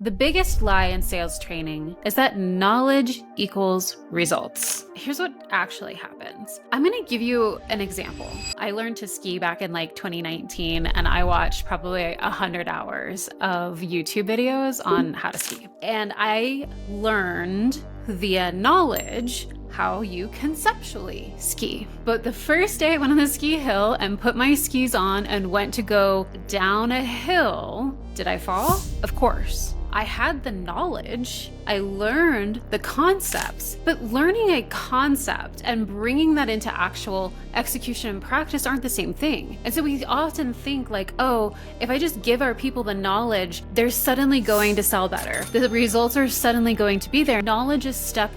The biggest lie in sales training is that knowledge equals results. Here's what actually happens. I'm going to give you an example. I learned to ski back in like 2019, and I watched probably 100 hours of YouTube videos on how to ski. And I learned via knowledge how you conceptually ski. But the first day I went on the ski hill and put my skis on and went to go down a hill, did I fall? Of course. I had the knowledge, I learned the concepts, but learning a concept and bringing that into actual execution and practice aren't the same thing. And so we often think like, oh, if I just give our people the knowledge, they're suddenly going to sell better. The results are suddenly going to be there. Knowledge is step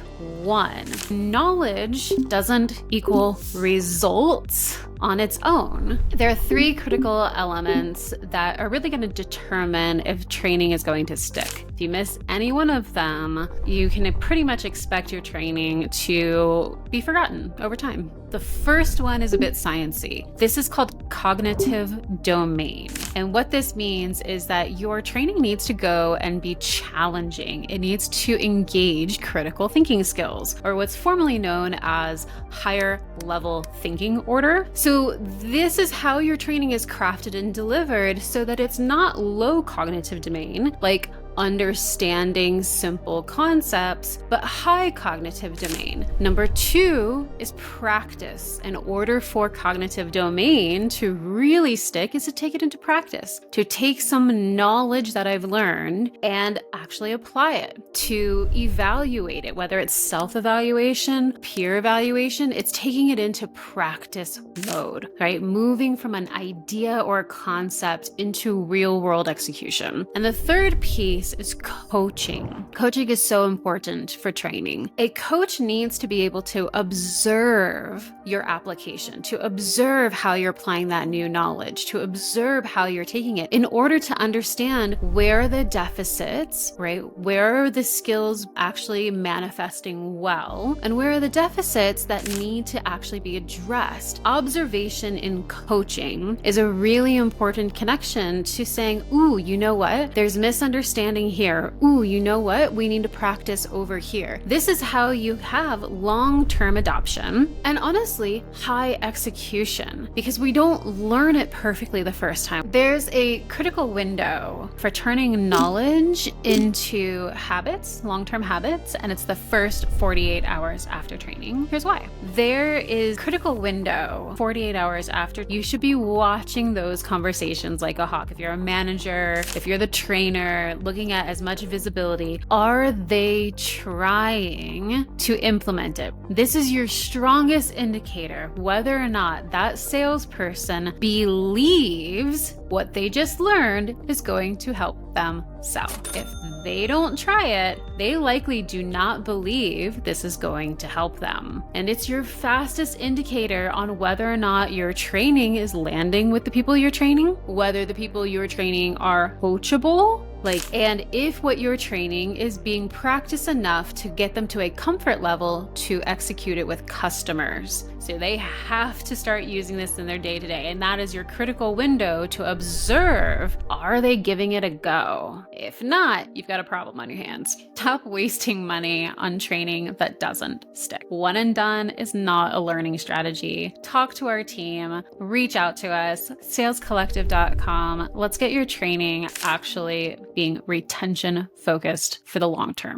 one. Knowledge doesn't equal results on its own. There are three critical elements that are really going to determine if training is going to stick. If you miss any one of them, you can pretty much expect your training to be forgotten over time. The first one is a bit sciencey. This is called cognitive domain. And what this means is that your training needs to go and be challenging. It needs to engage critical thinking skills, or what's formerly known as higher level thinking order. So this is how your training is crafted and delivered so that it's not low cognitive domain, like understanding simple concepts, but high cognitive domain. Number two is practice. In order for cognitive domain to really stick is to take it into practice, to take some knowledge that I've learned and actually apply it, to evaluate it, whether it's self-evaluation, peer evaluation, it's taking it into practice mode, right? Moving from an idea or a concept into real world execution. And the third piece is coaching. Coaching is so important for training. A coach needs to be able to observe your application, to observe how you're applying that new knowledge, to observe how you're taking it in order to understand where are the deficits, right? Where are the skills actually manifesting well, and where are the deficits that need to actually be addressed. Observation in coaching is a really important connection to saying, ooh, you know what? There's misunderstanding here. Ooh, you know what? We need to practice over here. This is how you have long-term adoption and honestly, high execution, because we don't learn it perfectly the first time. There's a critical window for turning knowledge into habits, long-term habits, and it's the first 48 hours after training. Here's why. There is critical window 48 hours after. You should be watching those conversations like a hawk. If you're a manager, if you're the trainer, looking at as much visibility, are they trying to implement it? This is your strongest indicator whether or not that salesperson believes what they just learned is going to help them sell. If they don't try it, they likely do not believe this is going to help them. And it's your fastest indicator on whether or not your training is landing with the people you're training, whether the people you're training are coachable, and if what you're training is being practiced enough to get them to a comfort level to execute it with customers. So they have to start using this in their day-to-day. And that is your critical window to observe, are they giving it a go? If not, you've got a problem on your hands. Stop wasting money on training that doesn't stick. One and done is not a learning strategy. Talk to our team, reach out to us, salescollective.com. Let's get your training actually being retention focused for the long term.